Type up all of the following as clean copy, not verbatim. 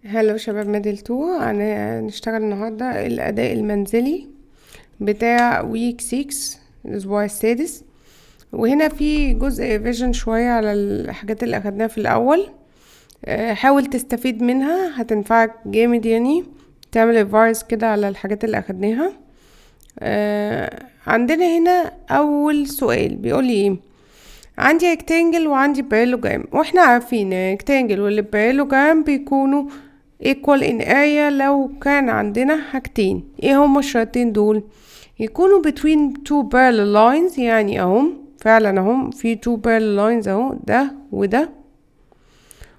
هلو شباب ميدل 2. هنشتغل النهاردة الأداء المنزلي بتاع ويك 6 الأسبوع السادس. وهنا في جزء ريفيجن شوية على الحاجات اللي أخدناها في الأول. حاول تستفيد منها، هتنفعك جامد يعني. تعمل ريفايز كده على الحاجات اللي أخدناها. عندنا هنا أول سؤال بيقولي ايه؟ عندي ريكتانجل وعندي بارالوجرام، واحنا عارفين الريكتانجل والبارالوجرام بيكونوا equal in area لو كان عندنا حاجتين. ايه هما الشرطين دول؟ يكونوا between two parallel lines، يعني اهم فعلا اهم في two parallel lines اهو ده وده،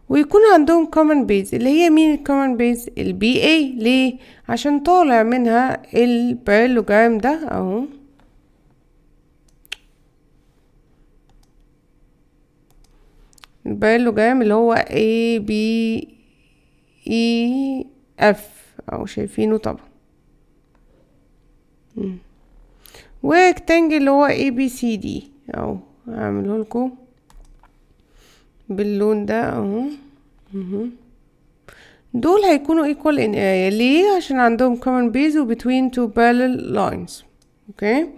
ويكون عندهم common base. اللي هي مين common base؟ BA. ليه؟ عشان طالع منها البارالوجرام ده اهو، البارالوجرام اللي هو ABEF او شايفينه طبعا، وريكتانجل اللي هو ABCD اهو. هعمله لكم باللون ده اهو. دول هيكونوا equal in area. ليه؟ عشان عندهم common base و between two parallel lines. اوكي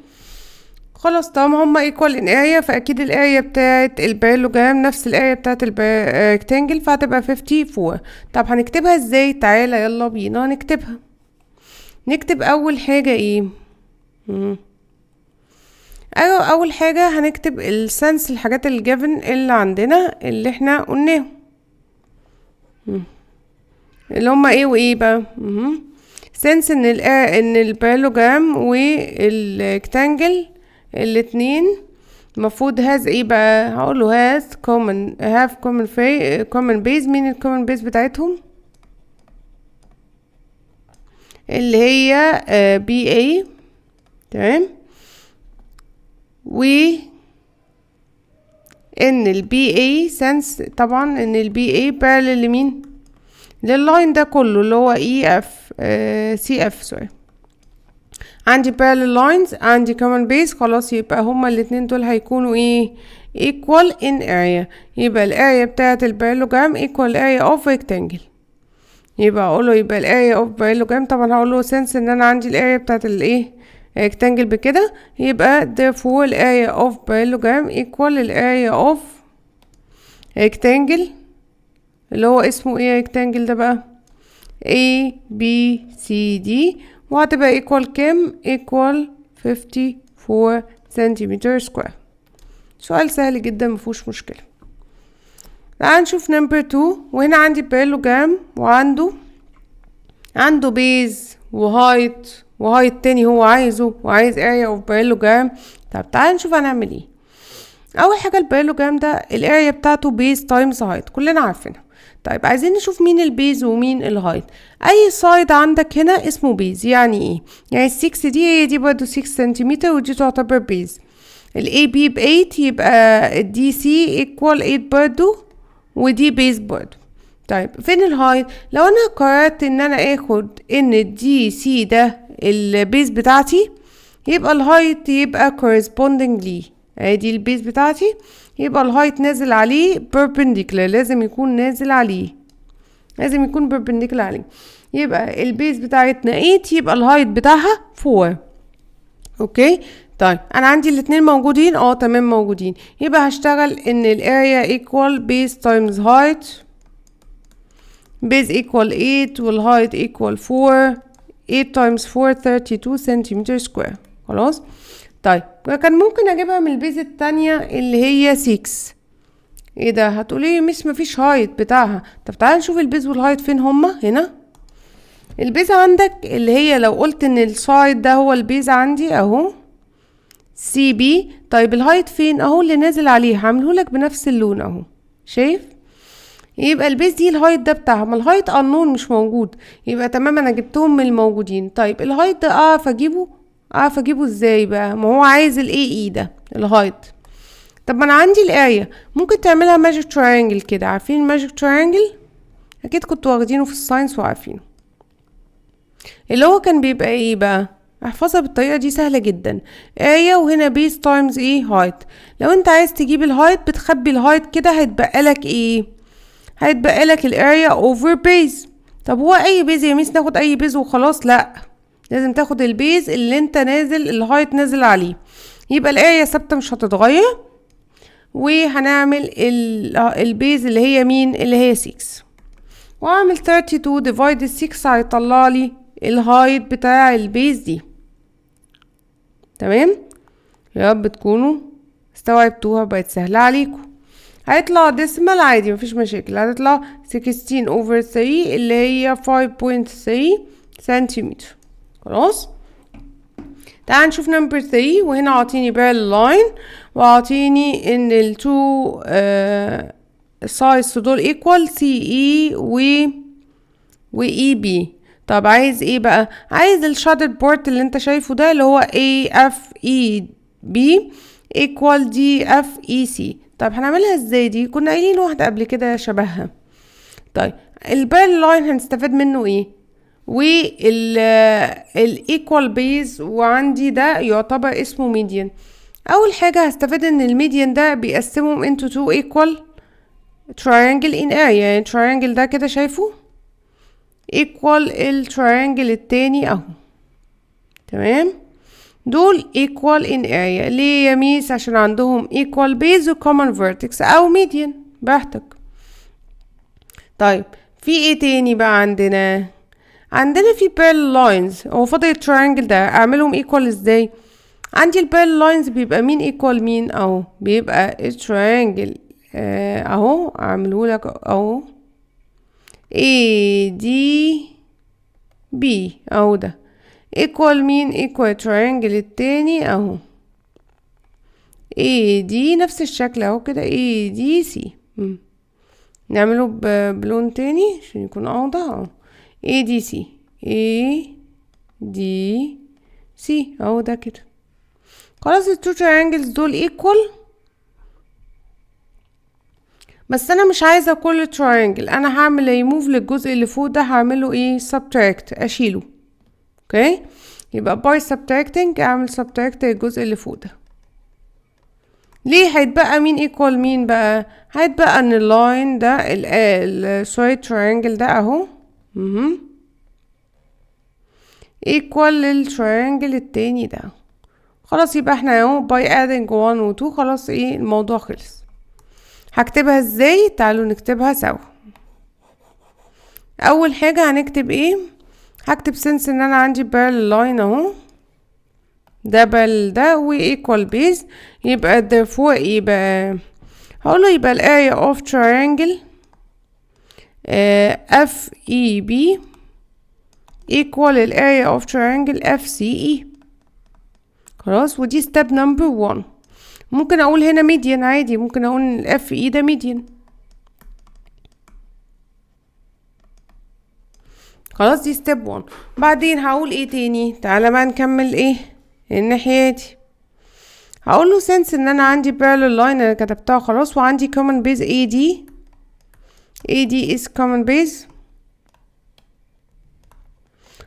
خلاص، طالما هما equal in area فاكيد الاريا بتاعت البارالوجرام نفس الاريا بتاعت الريكتانجل، فهتبقى 54. طب هنكتبها ازاي؟ تعالى يلا بينا نكتبها. نكتب اول حاجة ايه؟ اول حاجة هنكتب السنس، الحاجات الجيفن اللي عندنا اللي احنا قلناهم، اللي هما ايه وايه بقى. سنس ان البارالوجرام والريكتانجل الاتنين المفروض هاز ايه بقى؟ هقوله هاز common have common base. مين الكومن بيز بتاعتهم؟ اللي هي BA. تمام. و ان BA sense طبعا ان BA parallel لمين؟ لللاين ده كله اللي هو CF. سوري، عندي parallel lines، عندي common base. خلاص يبقى هما الاتنين دول هيكونوا ايه؟ equal in area. يبقى الاريا بتاعت البارالوجرام equal area of rectangle. يبقى اقوله يبقى الاريا of parallelogram. طبعا هقوله since ان انا عندي الاريا بتاعت الايه rectangle بكده، يبقى therefore الاريا of parallelogram equal الاريا of rectangle اللي هو اسمه ايه rectangle ده بقى؟ ABCD. وهتبقى equal كام؟ equal 54 سنتيمتر سكوير. سؤال سهل جدا مفيهوش مشكلة. تعال نشوف نمبر 2. وهنا عندي بارالوجرام عنده بيز وهايت تاني هو عايزه، وعايز area of parallelogram. طب تعال نشوف هنعمل ايه. اول حاجة البارالوجرام ده الاريا بتاعته بيز تايمز هايت، كلنا عارفينها. طيب عايزين نشوف مين البيز ومين الهايت. اي سايد عندك هنا اسمه بيز. يعني ايه؟ يعني 6 دي هي دي برضو 6 سنتيمتر ودي تعتبر بيز. الاي بي ب 8 يبقى الدي سي ايكوال 8 برضو، ودي بيز برضو. طيب فين الهايت؟ لو انا قررت ان انا اخد ان الدي سي ده البيز بتاعتي، يبقى الهايت يبقى corresponding ليه. ادي البيز بتاعتي، يبقى الهايت نازل عليه perpendicular. لازم يكون نازل عليه، لازم يكون perpendicular عليه. يبقى البيز بتاعتنا 8، يبقى الهايت بتاعها 4. اوكي طيب انا عندي الاتنين موجودين. تمام موجودين. يبقى هشتغل ان الاريا equal base times height. base equal 8 والهايت equal 4. 8 times 4 32 سنتيمتر سكوير. خلاص. طيب كان ممكن اجيبها من البيز التانية اللي هي 6. ايه ده؟ هتقولي مش مفيش هايت بتاعها. طب تعالى نشوف البيز والهايت فين هما. هنا البيز عندك اللي هي لو قلت ان السايد ده هو البيز عندي اهو سي بي. طيب الهايت فين؟ اهو اللي نازل عليه، هعملهولك بنفس اللون اهو. شايف؟ يبقى البيز دي الهايت ده بتاعها. ما الهايت unknown مش موجود، يبقى تمام انا جبتهم من الموجودين. طيب الهايت ده اعرف اجيبه ازاي بقى؟ ما هو عايز الاي اي ده الهايت. طب ما انا عندي الاريا، ممكن تعملها ماجيك تراينجل كده. عارفين الماجيك تراينجل؟ اكيد كنتوا واخدينه في الساينس وعارفينه. اللي هو كان بيبقى ايه بقى؟ احفظها بالطريقه دي سهله جدا. اريا وهنا بيز تايمز ايه؟ هايت. لو انت عايز تجيب الهايت بتخبي الهايت كده، هيتبقى لك ايه؟ هيتبقى لك الاريا اوفر بيز. طب هو اي بيز يا ميس ناخد اي بيز وخلاص؟ لا، لازم تاخد البيز اللي انت نازل الهايت نازل عليه. يبقى الاريا ثابته مش هتتغير، وهنعمل البيز اللي هي مين؟ اللي هي 6، واعمل 32 ديفايد 6 هيطلع لي الهايت بتاع البيز دي. تمام، يا رب تكونوا استوعبتوها، بقت سهله عليكم. هيطلع ديسمال عادي مفيش مشاكل، هتطلع 16/3 اللي هي 5.3 سنتيمتر. خلاص، تعال نشوف نمبر 3. وهنا عاطيني بارل لاين، وعاطيني ان التو سايز دول ايكوال سي اي و اي بي. طب عايز ايه بقى؟ عايز الشادد بورت اللي انت شايفه ده اللي هو اي اف اي بي ايكوال دي اف اي سي. طب هنعملها ازاي؟ دي كنا قايلين واحده قبل كده شبهها. طيب البارل لاين هنستفاد منه ايه؟ والايكوال بيز، وعندي ده يعتبر اسمه ميديان. اول حاجه هستفاد ان الميديان ده بيقسمهم into two equal triangle in area. يعني التراينجل ده كده شايفه equal التراينجل التاني اهو. تمام، دول equal in area. ليه يا ميس؟ عشان عندهم equal base و common vertex او median، براحتك. طيب في ايه تاني بقى عندنا؟ عندنا في parallel lines. هو فاضل التراينجل ده، اعملهم equal ازاي؟ عندي البارل لاينز بيبقى مين ايكوال مين؟ اهو بيبقى التراينجل اهو اعمله لك اهو اي دي بي اهو، ده ايكوال مين؟ ايكوال التراينجل التاني اهو اي دي، نفس الشكل اهو كده اي دي سي. نعمله بلون تاني عشان يكون اوضح اهو اي دي سي، اي دي سي اهو ده كده. خلاص التو تراينجلز دول ايكوال، بس انا مش عايزه كل تراينجل، انا هعمل ريموف للجزء اللي فوق ده، هعمله ايه؟ سبتراكت، اشيله. اوكي، يبقى باي سبتراكتنج اعمل سبتراكت للجزء اللي فوق ده. ليه هيتبقى مين ايكوال مين بقى؟ هيتبقى ان اللاين ده سوري تراينجل ده اهو ايكوال للتراينجل التاني ده. خلاص يبقى احنا اهو باي ادنج 1 و 2 خلاص ايه الموضوع خلص. هكتبها ازاي؟ تعالوا نكتبها سوا. اول حاجة هنكتب ايه؟ هكتب سنس ان انا عندي بارل لاين اهو، ده بارل ده و equal base، يبقى therefore يبقى هقوله يبقى ال area of triangle FEB equal ال area of triangle FCE. خلاص، ودي step number 1. ممكن اقول هنا median عادي، ممكن اقول ان ال FE ده median. خلاص دي step 1. بعدين هقول ايه تاني؟ تعالى بقى نكمل ايه الناحية دي. هقوله since ان انا عندي parallel line انا كتبتها خلاص، وعندي common base AD is common base.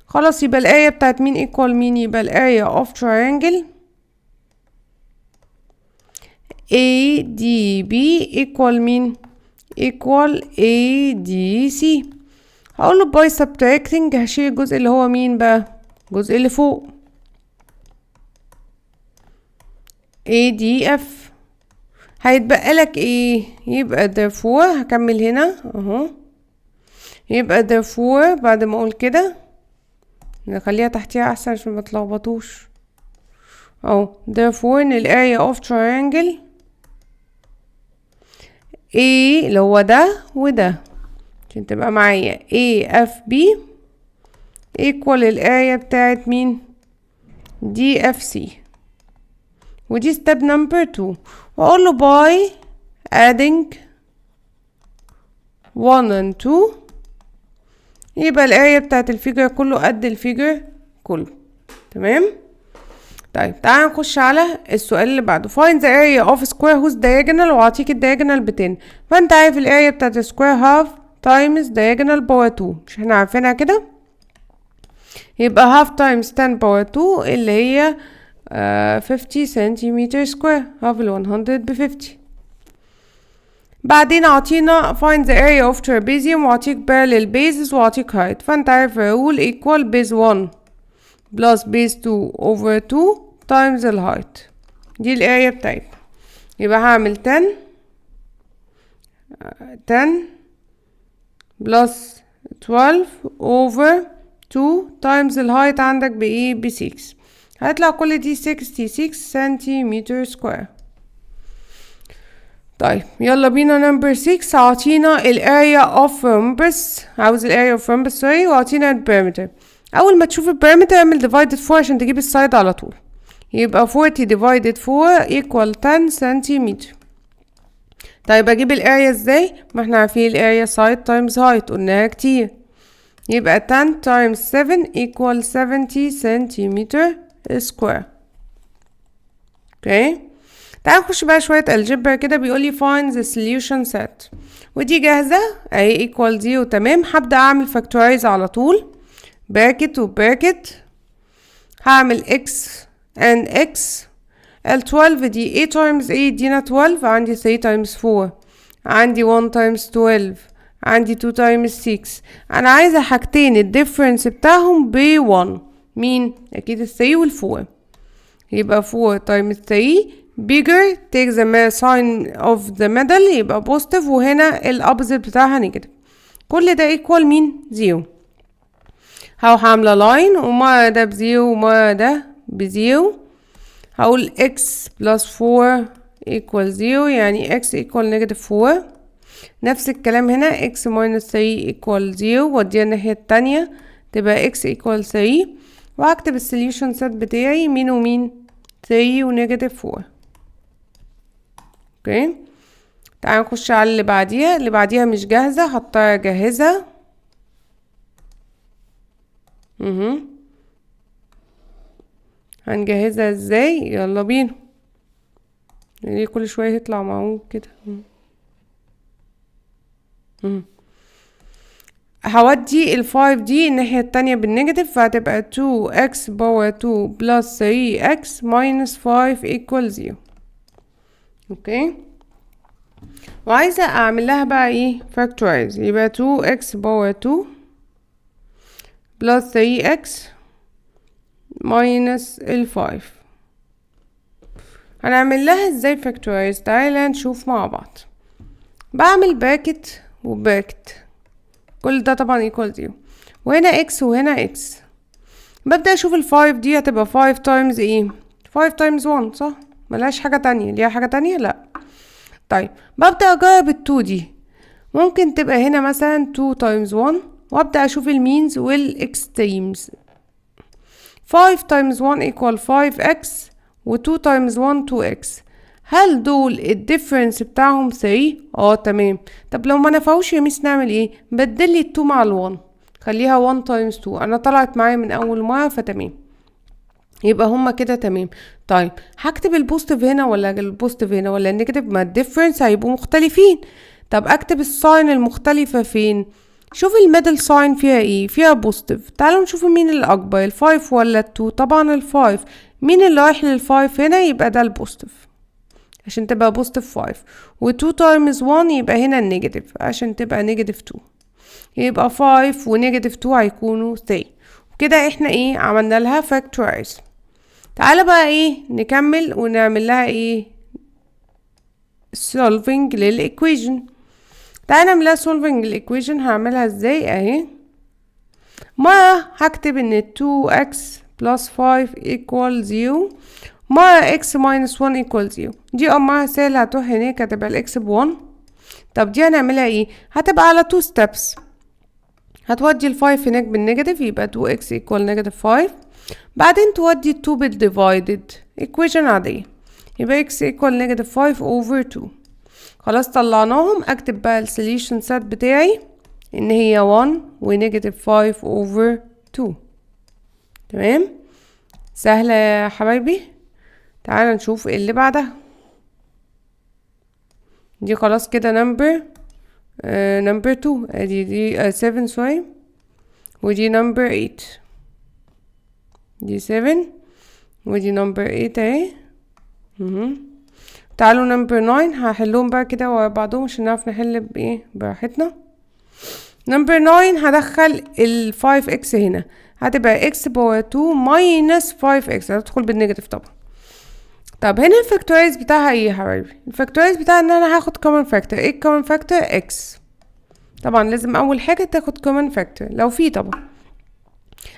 خلاص يبقى الاريا بتاعت مين equal مين؟ يبقى الاريا of triangle ADB equal مين؟ equal ADC. هقوله by subtracting هشيل الجزء اللي هو مين بقى؟ الجزء اللي فوق ADF. هيتبقى لك ايه؟ يبقى therefore هكمل هنا اهو، يبقى therefore بعد ما اقول كده نخليها تحتيها احسن عشان ما تلخبطوش اهو. therefore ان ال area of triangle A اللي هو ده وده عشان تبقى معايا AFB equal ال area بتاعت مين؟ DFC. ودي step number 2. واقول له by adding 1 and 2 يبقى الاريا بتاعت الفيجر كله قد الفيجر كله. تمام. طيب تعالى نخش على السؤال اللي بعده. find the area of square whose diagonal، وعطيك الدياجونال ب 10. فانت عارف الاريا بتاعت square half times diagonal باور 2، مش احنا عارفينها كده؟ يبقى half times 10 باور 2 اللي هي 50 سنتيمتر سكوير. half ال 100 ب 50. بعدين عطينا find the area of trapezium وعطيك parallel bases وعطيك height، فانت عارف rule equal base 1 plus base 2 over 2 times the height. دي الاريا بتاعتنا. يبقى هعمل 10 plus 12 over 2 times الهايت عندك بايه؟ ب 6. هيطلع كل دي 66 سنتيمتر سكوير. طيب يلا بينا نمبر 6. عطينا الاريا اوف rhombus، عاوز الاريا اوف rhombus سوري، وعطينا البيريمتر. اول ما تشوف البيريمتر اعمل divided 4 عشان تجيب السايد على طول. يبقى 40 divided 4 equal 10 سنتيمتر. طيب اجيب الاريا ازاي؟ ما احنا عارفين الاريا سايد تايمز هايت، قلناها كتير. يبقى 10 times 7 equal 70 سنتيمتر سكوير. اوكي، تعال نخش بقى شوية الجبر كده. بيقولي find the solution set، ودي جاهزة اهي equal 0 تمام. هبدأ اعمل factorize على طول، bracket و bracket. هعمل x and x. ال 12 دي 8 times 8 دينا 12، عندي 3 times 4، عندي 1 times 12، عندي 2 times 6. انا عايزة حاجتين الديفرنس بتاعهم ب 1. مين؟ اكيد ال 3 وال 4. يبقى 4 times 3 bigger take the sign of the middle يبقى positive، وهنا الopposite بتاعها negative. كل ده equal مين؟ 0. هعمل line وما ده ب0 وما ده ب0. هقول x plus 4 equal 0 يعني x equal negative 4. نفس الكلام هنا x minus 3 equal 0 وديها الناحية التانية تبقى x equal 3. وهكتب السوليوشن سيت بتاعي مين ومين؟ 3 و negative 4. اوكي، تعالى نخش على اللي بعديها. اللي بعديها مش جاهزة، هضطر اجهزها. هنجهزها ازاي؟ يلا بينا. يعني كل شوية يطلع معاهم كده. هودي ال 5 دي الناحية التانية بالنيجاتيف، فهتبقى 2x باور 2 plus 3x minus 5 equal 0. اوكي، وعايزة اعمل لها بقى ايه؟ factorize. يبقى 2x باور 2 plus 3x minus ال 5. هنعمل لها ازاي factorize؟ تعالى نشوف مع بعض. بعمل باكت وباكت، كل ده طبعا equal 0، وهنا x وهنا x. ببدأ اشوف ال 5 دي هتبقى 5 times ايه؟ 5 times 1 صح؟ ملهاش حاجة تانية. ليها حاجة تانية؟ لا. طيب ببدأ اجرب ال 2 دي، ممكن تبقى هنا مثلا 2 times 1، وابدأ اشوف المينز والاكستريمز. 5 times 1 equal 5x و 2 times 1 2x. هل دول الديفرنس بتاعهم 3؟ تمام. طب لو ما نفعوش يا ميس نعمل ايه؟ بدلي ال 2 مع ال 1، خليها 1 times 2. انا طلعت معايا من اول مرة فتمام، يبقى هما كده تمام. طيب هكتب البوزيتيف هنا ولا البوزيتيف هنا ولا النيجاتيف؟ ما الديفرنس هيبقوا مختلفين. طب اكتب الساين المختلفة فين؟ شوف الميدل ساين فيها ايه؟ فيها بوزيتيف. تعالوا نشوف مين الاكبر، ال5 ولا ال2؟ طبعا ال5. مين اللي رايح لل5 هنا؟ يبقى ده البوزيتيف عشان تبقى بوزيتيف 5، و2 times 1 يبقى هنا النيجاتيف عشان تبقى نيجاتيف 2. يبقى 5 ونيجاتيف 2 هيكونوا 3. وكده احنا ايه؟ عملنا لها factorize. تعالى بقى ايه نكمل ونعمل لها ايه؟ solving للإيكويشن. تعالى نعملها solving للإيكويشن. هعملها ازاي؟ اهي مرة هكتب ان 2x plus 5 equal 0، مرة x minus 1 equal 0. دي مرة سهلة هتروح هناك هتبقى الاكس ب1. طب دي هنعملها ايه؟ هتبقى على 2 steps. هتودي ال 5 هناك بالنيجاتيف يبقى 2x equal negative 5، بعدين تودي 2 بالديفايدد equation عادية يبقى x equal negative 5 over 2. خلاص طلعناهم. اكتب بقى السوليوشن سيت بتاعي ان هي 1 و negative 5 over 2. تمام، سهلة يا حبايبي. تعالى نشوف اللي بعدها. دي خلاص كده نمبر 2. ادي دي 7 سوري، ودي نمبر 8. دي 7 ودي نمبر 8 اهي. تعالوا نمبر 9 هحلهم بقى كده ورا بعضهم عشان نعرف نحل بايه براحتنا. نمبر 9 هدخل ال 5x هنا، هتبقى x باور 2 ماينس 5x، هتدخل بالنيجاتيف طبعا. طب هنا الفاكتورايز بتاعها ايه يا حبايبي؟ الفاكتورايز بتاعها ان انا هاخد كومن فاكتور. ايه الكومن فاكتور؟ x. طبعا لازم اول حاجه تاخد كومن فاكتور لو في. طبعا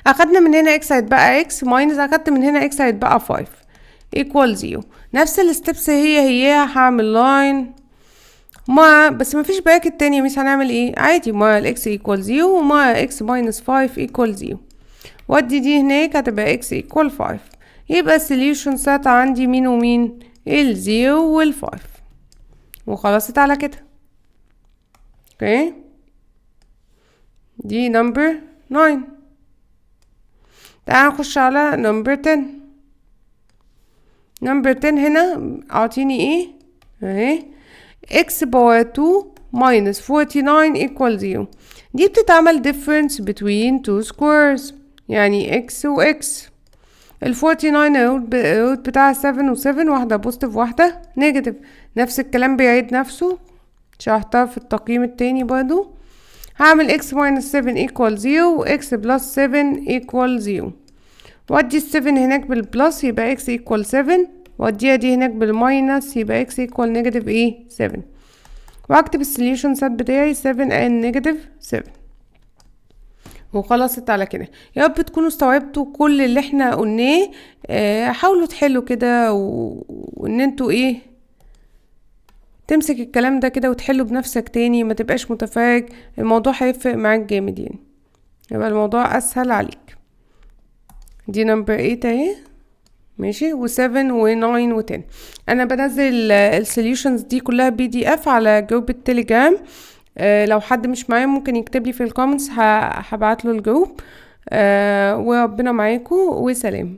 اخدنا من هنا x هيتبقى x ماينس اخدت من هنا x هيتبقى 5 equal 0. نفس الستبس هي هعمل لاين بس مفيش براكت تاني. مش هنعمل ايه عادي مع الاكس ايكوال 0 ومع اكس ماينس 5 ايكوال 0. ودي دي هناك هتبقى اكس ايكوال 5. يبقى السوليوشن سات عندي مين ومين؟ ال0 وال5. وخلصت على كده. اوكي دي نمبر 9. تعال نخش على نمبر 10. نمبر 10 هنا اعطيني ايه اهي x باور 2 minus 49 equal 0. دي بتتعمل difference between two squares يعني x و x. ال 49 الروت بتاعها 7 و 7، واحدة بوزيتيف واحدة نيجاتيف. نفس الكلام بيعيد نفسه، شرحتها في التقييم التاني برضو. هعمل x minus 7 equal 0 و x plus 7 equal 0. ودي ال 7 هناك بالبلس يبقى x equal 7، وديها دي هناك بالماينس يبقى x equal نيجاتيف ايه 7. واكتب السوليوشن سات بتاعي 7 and نيجاتيف 7. وخلصت على كده. يا رب تكونوا استوعبتوا كل اللي احنا قلناه. حاولوا تحلوا كده وان انتوا ايه تمسك الكلام ده كده وتحلوا بنفسك تاني، ما تبقاش متفرج. الموضوع هيفرق معاك جامد يعني، يبقى الموضوع اسهل عليك. دي نمبر 8 اهي ماشي، و7 و9 و10. انا بنزل السوليوشنز دي كلها PDF على جروب التليجرام. لو حد مش معايا ممكن يكتب لي في الكومنتس هبعت له الجروب. وربنا معاكم وسلام.